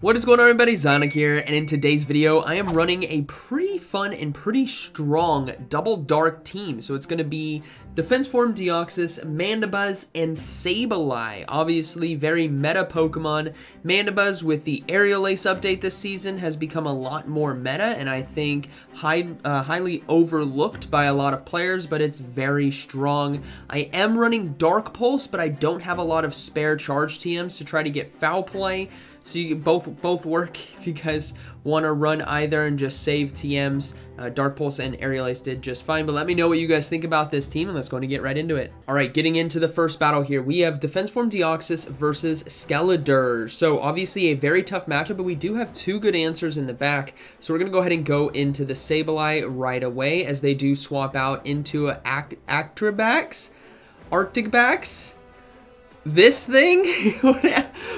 What is going on, everybody? ZyoniK here, and in today's video I am running a pretty fun and pretty strong double dark team. So it's going to be defense form Deoxys, Mandibuzz, and Sableye. Obviously very meta Pokemon. Mandibuzz with the Aerial Ace update this season has become a lot more meta, and I think highly overlooked by a lot of players, but it's very strong. I am running Dark Pulse, but I don't have a lot of spare charge TMs to try to get foul play. So you both work if you guys want to run either and just save TMs. Dark Pulse and Aerial Ace did just fine, but let me know what you guys think about this team, and let's go and get right into it. All right, getting into the first battle here, we have Defense Form Deoxys versus Skeledirge. So obviously a very tough matchup, but we do have two good answers in the back. So we're going to go ahead and go into the Sableye right away, as they do swap out into Arctic Backs. This thing,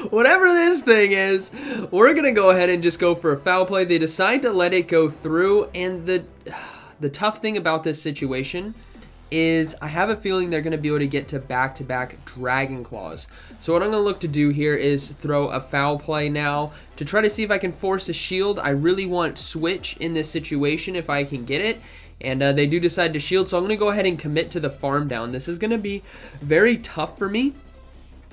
whatever this thing is, we're gonna go ahead and just go for a foul play. They decide to let it go through, and the tough thing about this situation is I have a feeling they're gonna be able to get to back-to-back Dragon Claws. So what I'm gonna look to do here is throw a foul play now to try to see if I can force a shield. I really want Switch in this situation if I can get it. And they do decide to shield, so I'm gonna go ahead and commit to the farm down. This is gonna be very tough for me,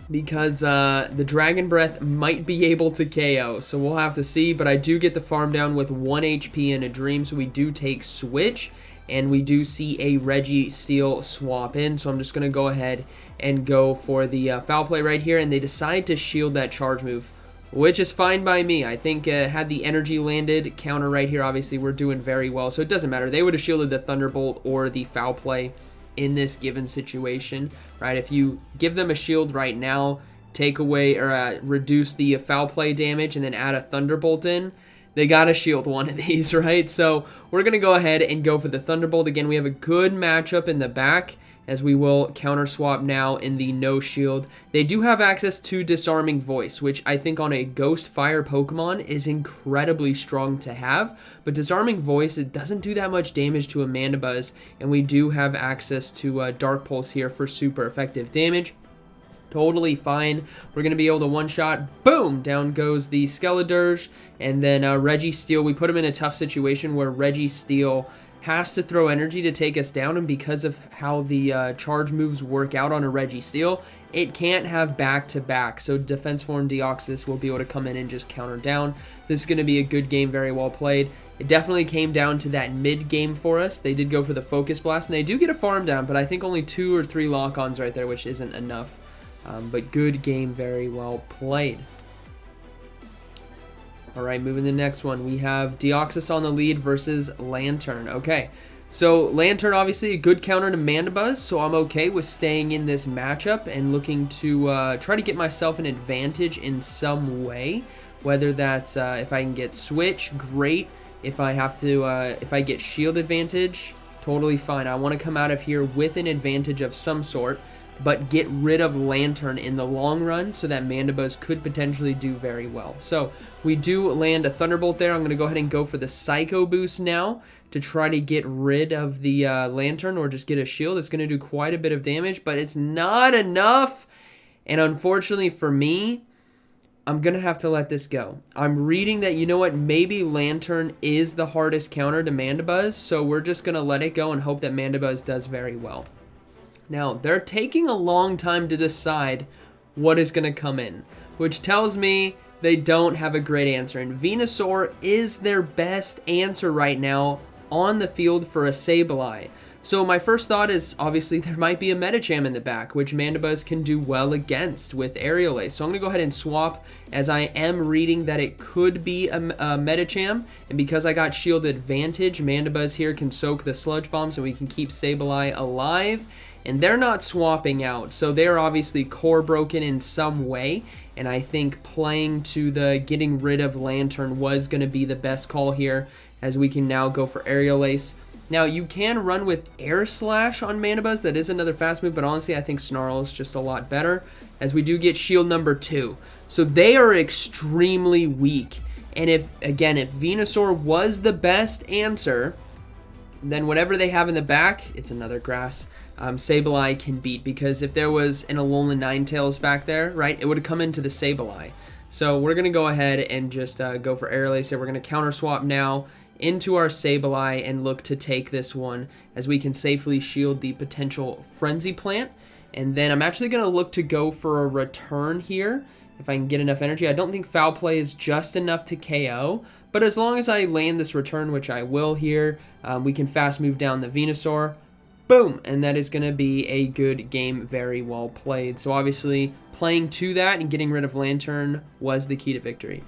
because the Dragon Breath might be able to KO, so we'll have to see. But I do get the farm down with 1 HP and a Dream, so we do take Switch, and we do see a Registeel swap in, so I'm just going to go ahead and go for the foul play right here, and they decide to shield that charge move, which is fine by me. I think had the energy landed counter right here, obviously we're doing very well, so it doesn't matter. They would have shielded the Thunderbolt or the foul play in this given situation, right? If you give them a shield right now, take away or reduce the foul play damage, and then add a Thunderbolt in, they gotta shield one of these, right? So we're gonna go ahead and go for the Thunderbolt. Again, we have a good matchup in the back, as we will counter swap now in the no shield. They do have access to Disarming Voice, which I think on a Ghost Fire Pokemon is incredibly strong to have. But Disarming Voice, it doesn't do that much damage to a Mandibuzz, and we do have access to Dark Pulse here for super effective damage. Totally fine. We're going to be able to one-shot. Boom! Down goes the Skeledirge. And then Registeel, we put him in a tough situation where Registeel has to throw energy to take us down, and because of how the charge moves work out on a Registeel, it can't have back-to-back, so Defense Form Deoxys will be able to come in and just counter down. This is going to be a good game, very well played. It definitely came down to that mid-game for us. They did go for the Focus Blast, and they do get a farm down, but I think only 2 or 3 lock-ons right there, which isn't enough. But good game, very well played. Alright, moving to the next one. We have Deoxys on the lead versus Lantern. Okay, so Lantern obviously a good counter to Mandibuzz, so I'm okay with staying in this matchup and looking to try to get myself an advantage in some way. Whether that's if I can get Switch, great. If I have to, if I get Shield advantage, totally fine. I want to come out of here with an advantage of some sort, but get rid of Lantern in the long run so that Mandibuzz could potentially do very well. So we do land a Thunderbolt there. I'm going to go ahead and go for the Psycho Boost now to try to get rid of the Lantern, or just get a shield. It's going to do quite a bit of damage, but it's not enough. And unfortunately for me, I'm going to have to let this go. I'm reading that, you know what, maybe Lantern is the hardest counter to Mandibuzz, so we're just going to let it go and hope that Mandibuzz does very well. Now, they're taking a long time to decide what is going to come in, which tells me they don't have a great answer. And Venusaur is their best answer right now on the field for a Sableye. So my first thought is, obviously, there might be a Medicham in the back, which Mandibuzz can do well against with Aerial Ace. So I'm going to go ahead and swap, as I am reading that it could be a Medicham. And because I got Shield advantage, Mandibuzz here can soak the Sludge Bomb, so we can keep Sableye alive. And they're not swapping out, so they're obviously core broken in some way. And I think playing to the getting rid of Lantern was going to be the best call here, as we can now go for Aerial Ace. Now, you can run with Air Slash on Mandibuzz. That is another fast move, but honestly, I think Snarl is just a lot better, as we do get Shield number 2. So they are extremely weak. And if Venusaur was the best answer, then whatever they have in the back, it's another grass. Sableye can beat, because if there was an Alolan Ninetales back there, right, it would have come into the Sableye. So we're going to go ahead and just go for Aerial Ace here. We're going to counter swap now into our Sableye and look to take this one as we can safely shield the potential Frenzy Plant. And then I'm actually going to look to go for a return here if I can get enough energy. I don't think Foul Play is just enough to KO, but as long as I land this return, which I will here, we can fast move down the Venusaur. Boom! And that is going to be a good game, very well played. So obviously, playing to that and getting rid of Lantern was the key to victory.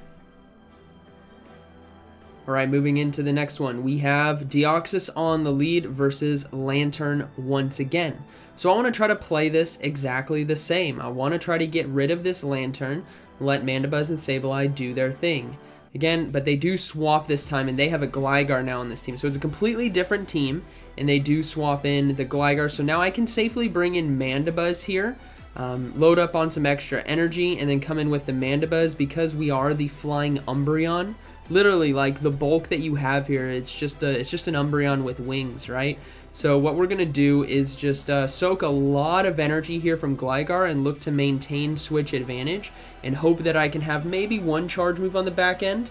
Alright, moving into the next one. We have Deoxys on the lead versus Lantern once again. So I want to try to play this exactly the same. I want to try to get rid of this Lantern, let Mandibuzz and Sableye do their thing. Again, but they do swap this time, and they have a Gligar now on this team. So it's a completely different team, and they do swap in the Gligar. So now I can safely bring in Mandibuzz here, load up on some extra energy, and then come in with the Mandibuzz because we are the Flying Umbreon. Literally, like, the bulk that you have here, it's just an Umbreon with wings, right? So what we're going to do is just soak a lot of energy here from Gligar and look to maintain switch advantage and hope that I can have maybe one charge move on the back end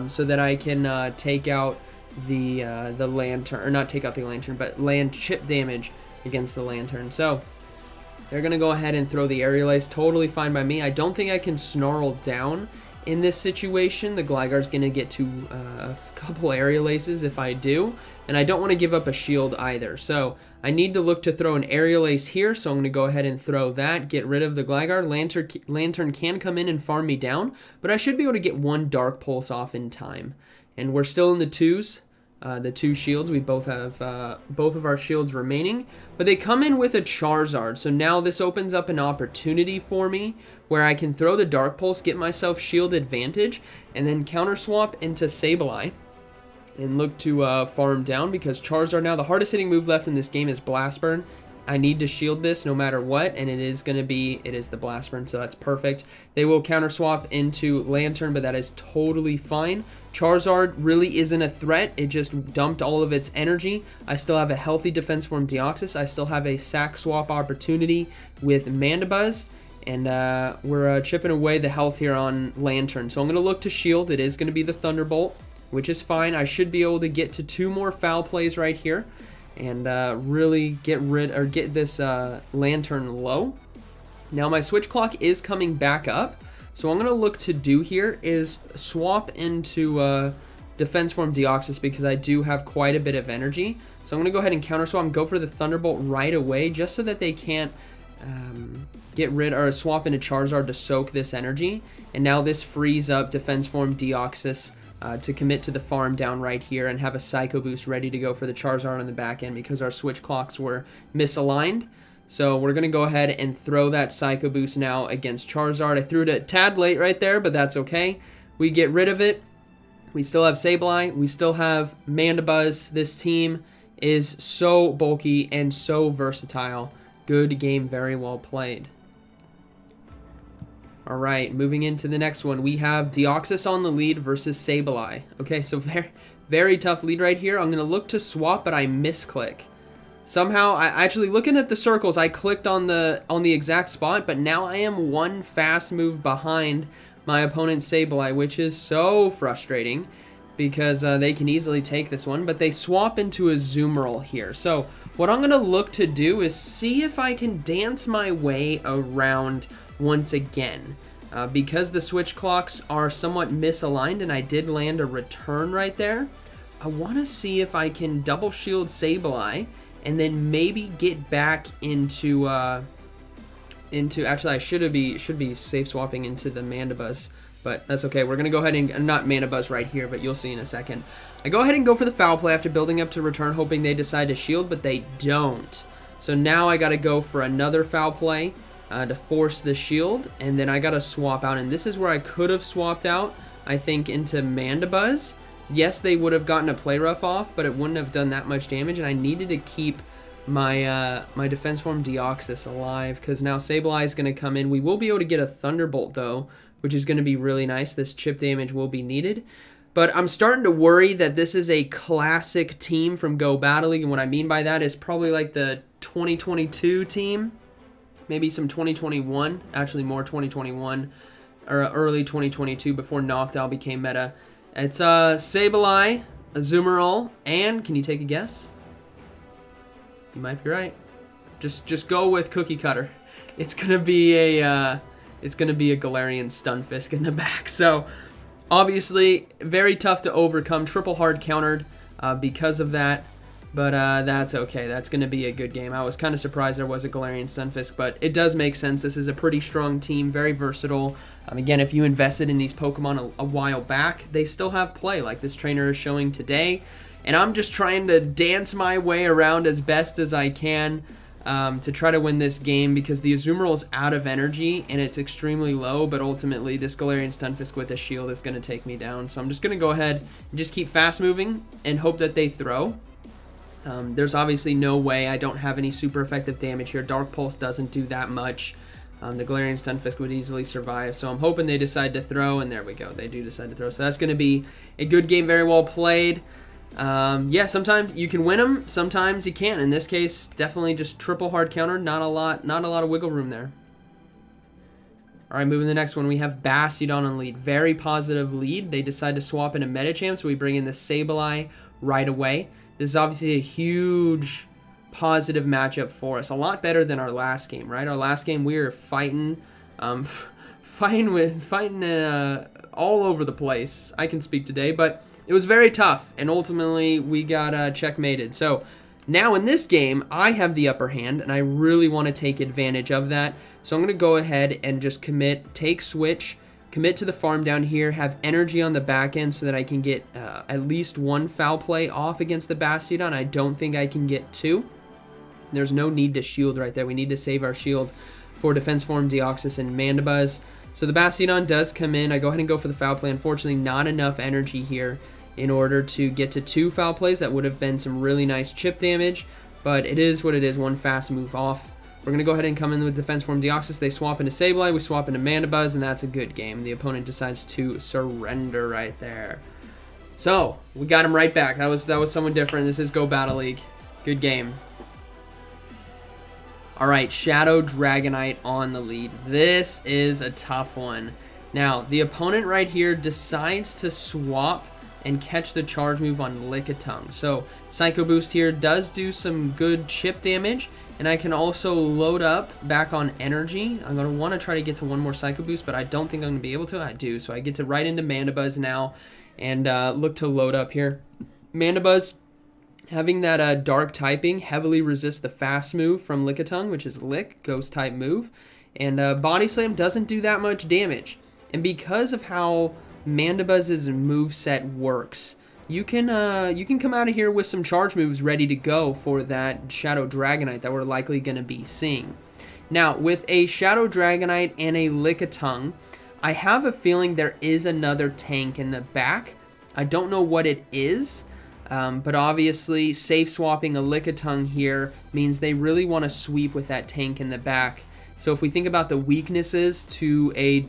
so that I can take out the Lantern, or not take out the Lantern, but land chip damage against the Lantern. So they're going to go ahead and throw the Aerial Ace. Totally fine by me. I don't think I can Snarl down in this situation. The Gligar's going to get to a couple Aerial Aces if I do, and I don't want to give up a shield either. So I need to look to throw an Aerial Ace here, so I'm going to go ahead and throw that, get rid of the Gligar. Lantern can come in and farm me down, but I should be able to get one Dark Pulse off in time. And we're still in the twos. The two shields, we both have both of our shields remaining, but they come in with a Charizard, so now this opens up an opportunity for me where I can throw the Dark Pulse, get myself shield advantage, and then counter swap into Sableye and look to farm down, because Charizard now, the hardest hitting move left in this game is Blast Burn. I need to shield this no matter what, and it is the Blast Burn, so that's perfect. They will counter swap into Lantern, but that is totally fine. Charizard really isn't a threat. It just dumped all of its energy. I still have a healthy defense form Deoxys. I still have a sack swap opportunity with Mandibuzz, and we're chipping away the health here on Lantern. So I'm going to look to shield. It is going to be the Thunderbolt, which is fine. I should be able to get to two more foul plays right here and really get this Lantern low. Now my switch clock is coming back up, so what I'm going to look to do here is swap into defense form Deoxys because I do have quite a bit of energy. So I'm going to go ahead and counter swap and go for the Thunderbolt right away, just so that they can't get rid or swap into Charizard to soak this energy. And now this frees up defense form Deoxys to commit to the farm down right here and have a Psycho Boost ready to go for the Charizard on the back end because our switch clocks were misaligned. So we're going to go ahead and throw that Psycho Boost now against Charizard. I threw it a tad late right there, but that's okay. We get rid of it. We still have Sableye. We still have Mandibuzz. This team is so bulky and so versatile. Good game, very well played. All right, moving into the next one, we have Deoxys on the lead versus Sableye. Okay, so very tough lead right here. I'm going to look to swap, but I misclick. Somehow, I actually, looking at the circles, I clicked on the exact spot, but now I am one fast move behind my opponent's Sableye, which is so frustrating because they can easily take this one, but they swap into a Zoomerl here. So what I'm going to look to do is see if I can dance my way around once again. Because the switch clocks are somewhat misaligned and I did land a return right there, I want to see if I can double shield Sableye and then maybe get back into actually I should be safe swapping into the Mandibuzz, but that's okay. We're gonna go ahead and not Mandibuzz right here, but you'll see in a second. I go ahead and go for the foul play after building up to return, hoping they decide to shield, but they don't. So now I gotta go for another foul play to force the shield, and then I gotta swap out, and this is where I could have swapped out, I think, into Mandibuzz. Yes, they would have gotten a play rough off, but it wouldn't have done that much damage, and I needed to keep my my defense form Deoxys alive, because now Sableye is going to come in. We will be able to get a Thunderbolt, though, which is going to be really nice. This chip damage will be needed. But I'm starting to worry that this is a classic team from Go Battle League, and what I mean by that is probably like the 2022 team, maybe some 2021, actually more 2021. or early 2022 before Noctowl became meta. It's Sableye, Azumarill, and can you take a guess? You might be right. Just go with cookie cutter. It's gonna be a Galarian Stunfisk in the back. So obviously very tough to overcome. Triple hard countered because of that. But that's okay. That's going to be a good game. I was kind of surprised there was a Galarian Stunfisk, but it does make sense. This is a pretty strong team, very versatile. Again, if you invested in these Pokemon a while back, they still have play, like this trainer is showing today. And I'm just trying to dance my way around as best as I can to try to win this game, because the Azumarill is out of energy and it's extremely low, but ultimately this Galarian Stunfisk with a shield is going to take me down. So I'm just going to go ahead and just keep fast moving and hope that they throw. There's obviously no way. I don't have any super effective damage here. Dark Pulse doesn't do that much. The Galarian Stunfisk would easily survive. So I'm hoping they decide to throw, and there we go. They do decide to throw. So that's going to be a good game, very well played. Yeah, sometimes you can win them, sometimes you can't. In this case, definitely just triple hard counter. Not a lot of wiggle room there. All right, moving to the next one, we have Bastiodon on lead. Very positive lead. They decide to swap into Medicham, so we bring in the Sableye right away. This is obviously a huge positive matchup for us. A lot better than our last game, right? Our last game we were fighting, fighting all over the place. I can speak today, but it was very tough, and ultimately we got checkmated. So now in this game, I have the upper hand, and I really want to take advantage of that. So I'm going to go ahead and just commit, take switch, commit to the farm down here, have energy on the back end so that I can get at least one foul play off against the Bastiodon. I don't think I can get two. There's no need to shield right there. We need to save our shield for Defense Form, Deoxys, and Mandibuzz. So the Bastiodon does come in. I go ahead and go for the foul play. Unfortunately, not enough energy here in order to get to two foul plays. That would have been some really nice chip damage, but it is what it is. One fast move off. We're going to go ahead and come in with Defense Form Deoxys. They swap into Sableye. We swap into Mandibuzz, and that's a good game. The opponent decides to surrender right there. So, we got him right back. That was someone different. This is Go Battle League. Good game. Alright, Shadow Dragonite on the lead. This is a tough one. Now, the opponent right here decides to swap and catch the charge move on Lickitung. So, Psycho Boost here does do some good chip damage. And I can also load up back on energy. I'm going to want to try to get to one more Psycho Boost, but I don't think I'm going to be able to. I do. So I get to right into Mandibuzz now and look to load up here. Mandibuzz, having that dark typing, heavily resists the fast move from Lickitung, which is Lick, ghost type move. And Body Slam doesn't do that much damage. And because of how Mandibuzz's moveset works, you can come out of here with some charge moves ready to go for that Shadow Dragonite that we're likely going to be seeing. Now, with a Shadow Dragonite and a Lickitung, I have a feeling there is another tank in the back. I don't know what it is, but obviously safe swapping a Lickitung here means they really want to sweep with that tank in the back. So if we think about the weaknesses to a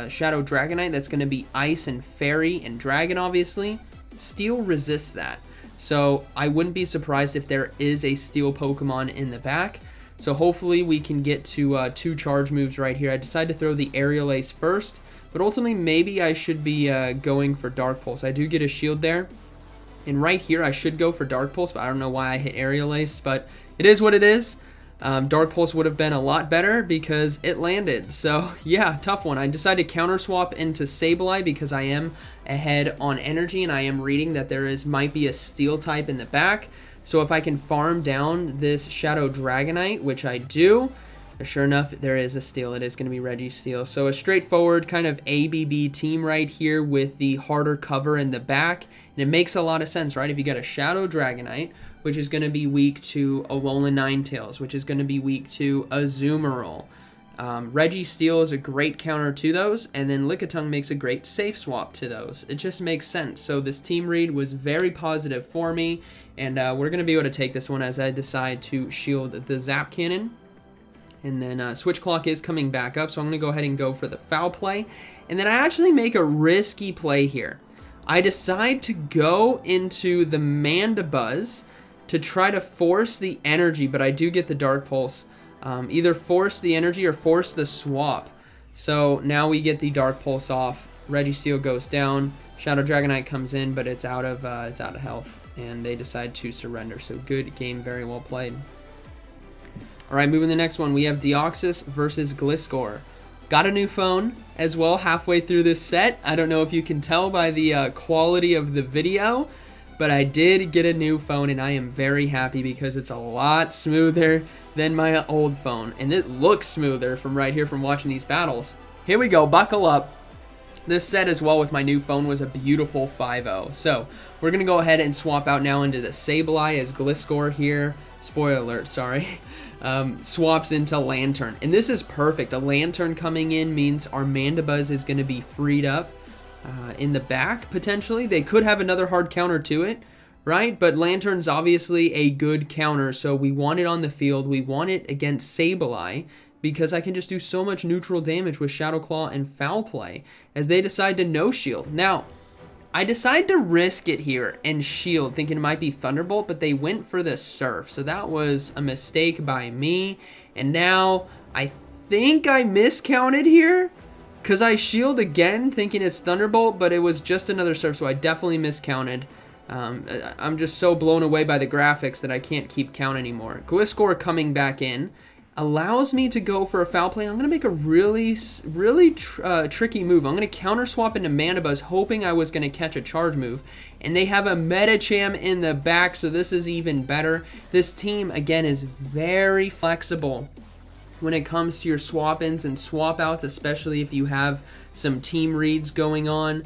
Shadow Dragonite, that's going to be Ice and Fairy and Dragon, obviously. Steel resists that, so I wouldn't be surprised if there is a Steel Pokemon in the back. So hopefully we can get to two charge moves right here. I decided to throw the Aerial Ace first, but ultimately maybe I should be going for Dark Pulse. I do get a shield there, and right here I should go for Dark Pulse, but I don't know why I hit Aerial Ace, but it is what it is. Dark Pulse would have been a lot better because it landed. So yeah, tough one. I decided to counter swap into Sableye because I am ahead on energy, and I am reading that there might be a Steel type in the back. So if I can farm down this Shadow Dragonite, which I do, sure enough, there is a Steel. It is going to be Registeel. So a straightforward kind of ABB team right here with the harder cover in the back. And it makes a lot of sense, right? If you got a Shadow Dragonite, which is going to be weak to Alolan Ninetales, which is going to be weak to Azumarill. Registeel is a great counter to those, and then Lickitung makes a great safe swap to those. It just makes sense. So this team read was very positive for me, and we're going to be able to take this one as I decide to shield the Zap Cannon. And then Switch Clock is coming back up, so I'm going to go ahead and go for the foul play. And then I actually make a risky play here. I decide to go into the Mandibuzz to try to force the energy, but I do get the Dark Pulse. Either force the energy or force the swap. So now we get the Dark Pulse off. Registeel goes down. Shadow Dragonite comes in, but it's out of health, and they decide to surrender. So good game, very well played. All right, moving to the next one, we have Deoxys versus Gliscor. Got a new phone as well halfway through this set. I don't know if you can tell by the quality of the video, but I did get a new phone, and I am very happy because it's a lot smoother than my old phone, and it looks smoother from right here from watching these battles. Here we go, buckle up. This set as well with my new phone was a beautiful 5-0. So we're going to go ahead and swap out now into the Sableye as Gliscor here. Spoiler alert, sorry. Swaps into Lantern. And this is perfect. A Lantern coming in means our Mandibuzz is going to be freed up in the back, potentially. They could have another hard counter to it, right? But Lantern's obviously a good counter, so we want it on the field. We want it against Sableye, because I can just do so much neutral damage with Shadow Claw and Foul Play as they decide to no shield. Now, I decide to risk it here and shield, thinking it might be Thunderbolt, but they went for the Surf. So that was a mistake by me. And now I think I miscounted here because I shield again thinking it's Thunderbolt, but it was just another Surf, so I definitely miscounted. I'm just so blown away by the graphics that I can't keep count anymore. Gliscor coming back in allows me to go for a Foul Play. I'm going to make a really tricky move. I'm going to counter swap into Mandibuzz, hoping I was going to catch a charge move. And they have a Medicham in the back, so this is even better. This team, again, is very flexible when it comes to your swap-ins and swap-outs, especially if you have some team reads going on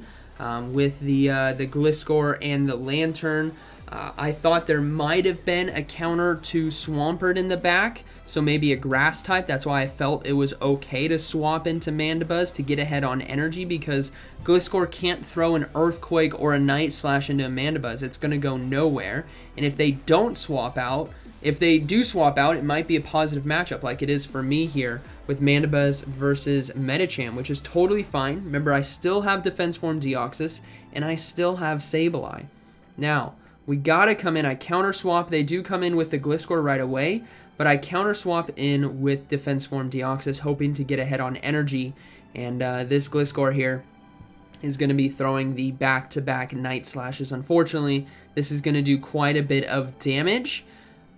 with the Gliscor and the Lantern. I thought there might have been a counter to Swampert in the back, so maybe a grass type. That's why I felt it was okay to swap into Mandibuzz to get ahead on energy, because Gliscor can't throw an Earthquake or a Night Slash into a Mandibuzz. It's going to go nowhere. And if they don't swap out, if they do swap out, it might be a positive matchup like it is for me here with Mandibuzz versus Medicham, which is totally fine. Remember, I still have Defense Form Deoxys, and I still have Sableye. Now, we gotta come in. I counter swap. They do come in with the Gliscor right away, but I counter swap in with Defense Form Deoxys, hoping to get ahead on energy. And this Gliscor here is going to be throwing the back-to-back Night Slashes. Unfortunately, this is going to do quite a bit of damage,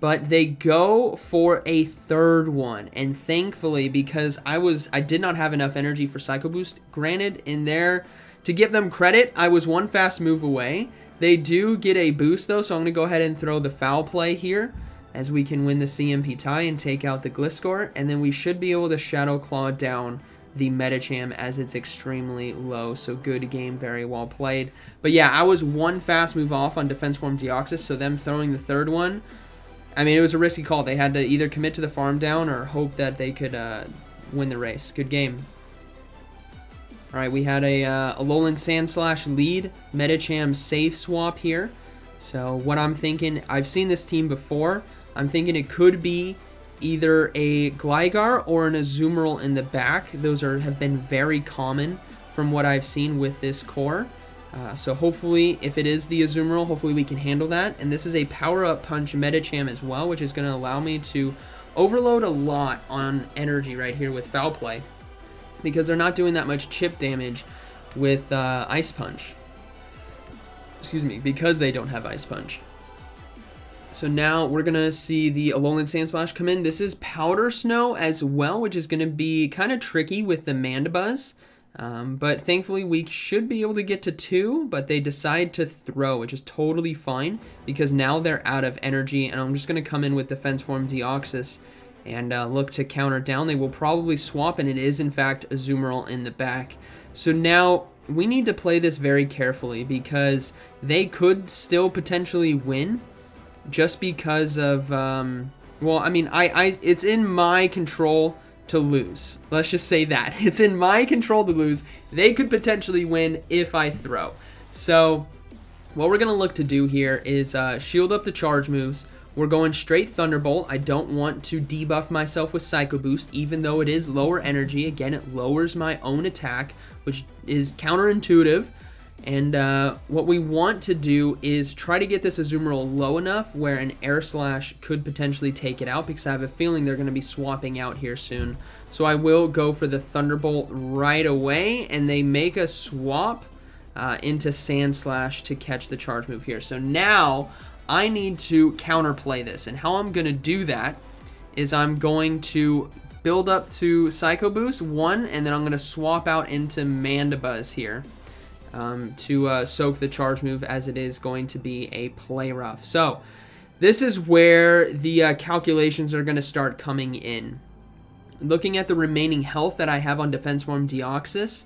but they go for a third one. And thankfully, because I did not have enough energy for Psycho Boost. Granted, in there, to give them credit, I was one fast move away. They do get a boost though, so I'm going to go ahead and throw the Foul Play here, as we can win the CMP tie and take out the Gliscor, and then we should be able to Shadow Claw down the Medicham as it's extremely low. So good game, very well played. But yeah, I was one fast move off on Defense Form Deoxys, so them throwing the third one, I mean, it was a risky call. They had to either commit to the farm down or hope that they could win the race. Good game. All right, we had a Alolan Sandslash lead, Medicham safe swap here. So what I'm thinking, I've seen this team before. I'm thinking it could be either a Gligar or an Azumarill in the back. Those have been very common from what I've seen with this core. So hopefully, if it is the Azumarill, hopefully we can handle that. And this is a power-up punch Medicham as well, which is going to allow me to overload a lot on energy right here with Foul Play, because they're not doing that much chip damage with Ice Punch. Excuse me, because they don't have Ice Punch. So now we're going to see the Alolan Sandslash come in. This is Powder Snow as well, which is going to be kind of tricky with the Mandibuzz. But thankfully we should be able to get to 2, but they decide to throw, which is totally fine because now they're out of energy, and I'm just going to come in with Defense Form Deoxys and look to counter down. They will probably swap, and it is in fact Azumarill in the back. So now we need to play this very carefully because they could still potentially win just because of, well, I mean, it's in my control to lose. Let's just say that. It's in my control to lose. They could potentially win if I throw. So what we're going to look to do here is shield up the charge moves. We're going straight Thunderbolt. I don't want to debuff myself with Psycho Boost, even though it is lower energy. Again, it lowers my own attack, which is counterintuitive. And what we want to do is try to get this Azumarill low enough where an Air Slash could potentially take it out, because I have a feeling they're going to be swapping out here soon. So I will go for the Thunderbolt right away, and they make a swap into Sand Slash to catch the charge move here. So now I need to counterplay this, and how I'm going to do that is I'm going to build up to Psycho Boost 1, and then I'm going to swap out into Mandibuzz here. To soak the charge move, as it is going to be a play rough. So this is where the calculations are going to start coming in. Looking at the remaining health that I have on Defense Form Deoxys,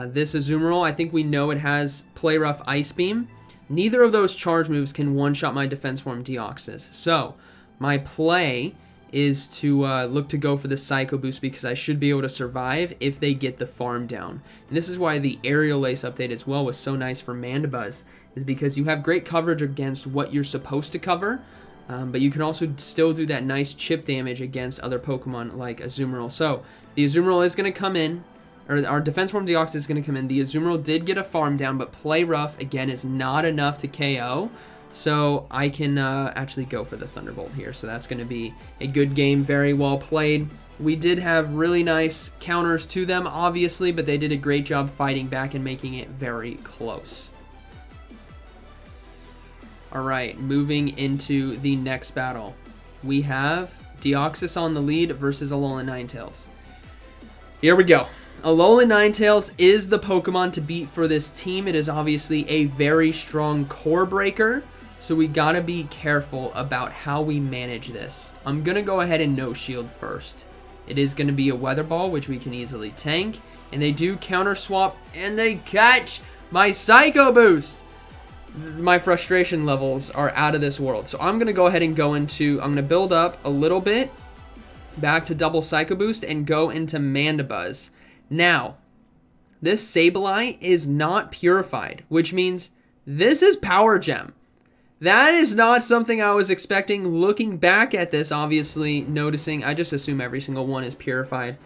this Azumarill, I think we know it has play rough Ice Beam. Neither of those charge moves can one-shot my Defense Form Deoxys. So my play is to look to go for the Psycho Boost, because I should be able to survive if they get the farm down. And this is why the Aerial Ace update as well was so nice for Mandibuzz, is because you have great coverage against what you're supposed to cover, but you can also still do that nice chip damage against other Pokemon like Azumarill. So the Azumarill is going to come in, or our Defense Form Deoxys is going to come in. The Azumarill did get a farm down, but play rough, again, is not enough to KO. So I can actually go for the Thunderbolt here. So that's going to be a good game, very well played. We did have really nice counters to them, obviously, but they did a great job fighting back and making it very close. All right, moving into the next battle. We have Deoxys on the lead versus Alolan Ninetales. Here we go. Alolan Ninetales is the Pokemon to beat for this team. It is obviously a very strong core breaker, so we gotta be careful about how we manage this. I'm gonna go ahead and no shield first. It is gonna be a Weather Ball, which we can easily tank, and they do counter swap, and they catch my Psycho Boost. My frustration levels are out of this world, so I'm gonna go ahead and I'm gonna build up a little bit back to double Psycho Boost and go into Mandibuzz. Now, this Sableye is not purified, which means this is Power Gem. That is not something I was expecting. Looking back at this, obviously noticing, I just assume every single one is purified.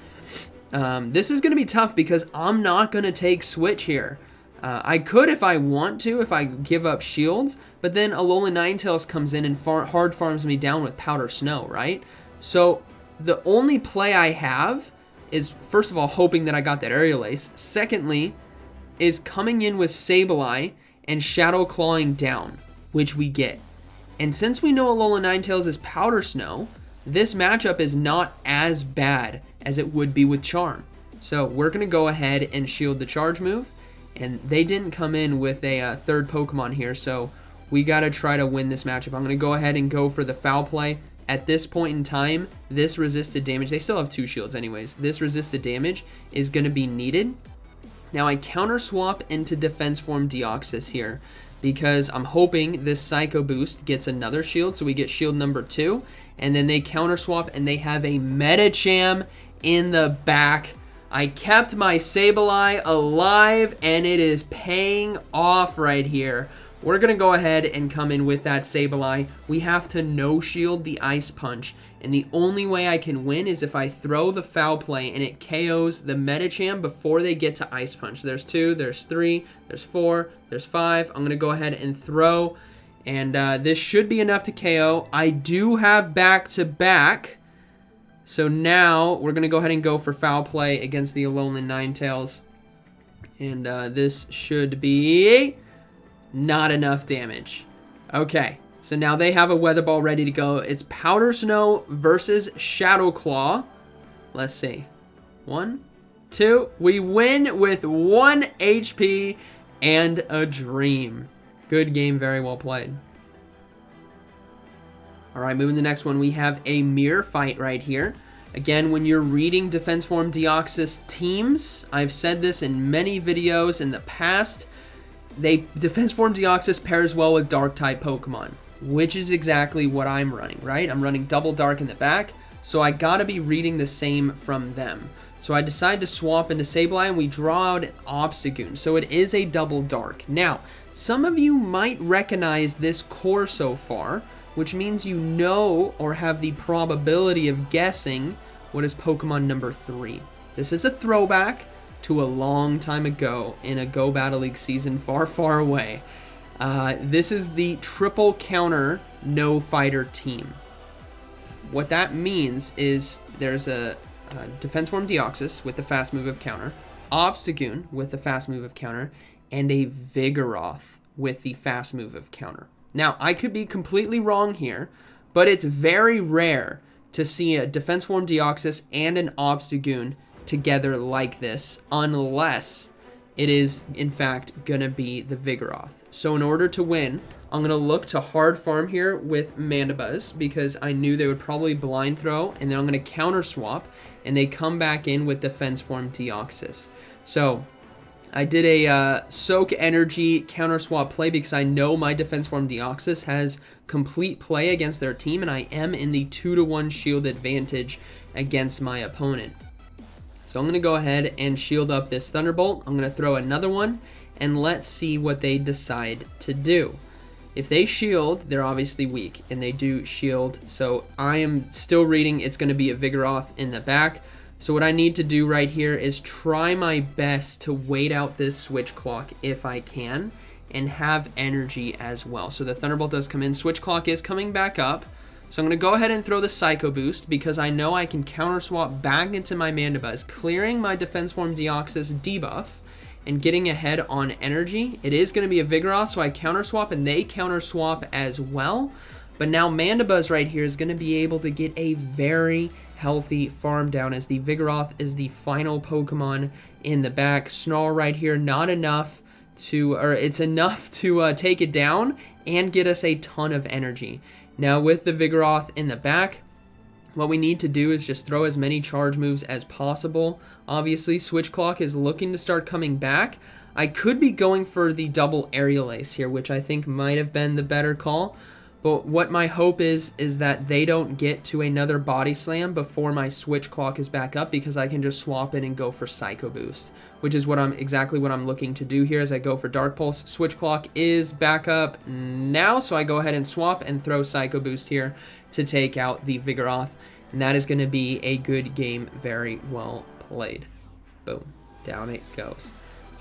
This is going to be tough because I'm not going to take Switch here. I could if I want to, if I give up shields, but then Alolan Ninetales comes in and hard farms me down with Powder Snow, right? So the only play I have is, first of all, hoping that I got that Aerial Ace. Secondly, is coming in with Sableye and Shadow Clawing down, which we get. And since we know Alolan Ninetales is Powder Snow, this matchup is not as bad as it would be with Charm. So we're going to go ahead and shield the charge move. And they didn't come in with a third Pokemon here, so we got to try to win this matchup. I'm going to go ahead and go for the Foul Play. At this point in time, this resisted damage, they still have 2 shields anyways, this resisted damage is going to be needed. Now I counter swap into Defense Form Deoxys here, because I'm hoping this Psycho Boost gets another shield, so we get shield number 2, and then they counter swap and they have a Medicham in the back. I kept my Sableye alive, and it is paying off right here. We're going to go ahead and come in with that Sableye. We have to no-shield the Ice Punch, and the only way I can win is if I throw the Foul Play and it KOs the Medicham before they get to Ice Punch. There's 2, there's 3, there's 4, there's 5. I'm going to go ahead and throw, and this should be enough to KO. I do have back-to-back, so now we're going to go ahead and go for Foul Play against the Alolan Ninetales, and this should be not enough damage. Okay, so now they have a Weather Ball ready to go. It's Powder Snow versus Shadow Claw. Let's see. 1, 2. We win with 1 HP and a dream. Good game, very well played. All right, moving to the next one. We have a mirror fight right here. Again, when you're reading Defense Form Deoxys teams, I've said this in many videos in the past, Defense Form Deoxys pairs well with Dark-type Pokemon, which is exactly what I'm running, right? I'm running Double Dark in the back, so I gotta be reading the same from them. So I decide to swap into Sableye, and we draw out an Obstagoon, so it is a Double Dark. Now, some of you might recognize this core so far, which means you know or have the probability of guessing what is Pokemon number 3. This is a throwback to a long time ago in a Go Battle League season far, far away. This is the triple counter no fighter team. What that means is there's a defense form Deoxys with the fast move of counter, Obstagoon with the fast move of counter, and a Vigoroth with the fast move of counter. Now, I could be completely wrong here, but it's very rare to see a defense form Deoxys and an Obstagoon together like this, unless it is, in fact, going to be the Vigoroth. So in order to win, I'm going to look to hard farm here with Mandibuzz, because I knew they would probably blind throw, and then I'm going to counter swap, and they come back in with defense form Deoxys. So I did a soak energy counter swap play because I know my defense form Deoxys has complete play against their team, and I am in the 2-to-1 shield advantage against my opponent. So I'm going to go ahead and shield up this Thunderbolt. I'm going to throw another one, and let's see what they decide to do. If they shield, they're obviously weak, and they do shield. So I am still reading it's going to be a Vigoroth in the back. So what I need to do right here is try my best to wait out this switch clock if I can, and have energy as well. So the Thunderbolt does come in. Switch clock is coming back up. So I'm going to go ahead and throw the Psycho Boost because I know I can counter swap back into my Mandibuzz, clearing my defense form Deoxys debuff and getting ahead on energy. It is going to be a Vigoroth, so I counter swap and they counter swap as well. But now Mandibuzz right here is going to be able to get a very healthy farm down, as the Vigoroth is the final Pokemon in the back. Snarl right here, not enough to, or it's enough to take it down and get us a ton of energy. Now with the Vigoroth in the back, what we need to do is just throw as many charge moves as possible. Obviously, Switch Clock is looking to start coming back. I could be going for the double Aerial Ace here, which I think might have been the better call. But what my hope is that they don't get to another Body Slam before my Switch Clock is back up, because I can just swap in and go for Psycho Boost, which is exactly what I'm looking to do here as I go for Dark Pulse. Switch Clock is back up now, so I go ahead and swap and throw Psycho Boost here to take out the Vigoroth, and that is going to be a good game. Very well played. Boom. Down it goes.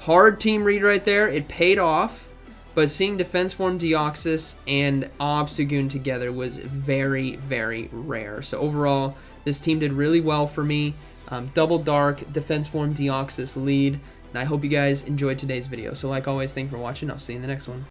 Hard team read right there. It paid off. But seeing defense form Deoxys and Obstagoon together was very, very rare. So overall, this team did really well for me. Double Dark, defense form Deoxys lead. And I hope you guys enjoyed today's video. So like always, thank you for watching. I'll see you in the next one.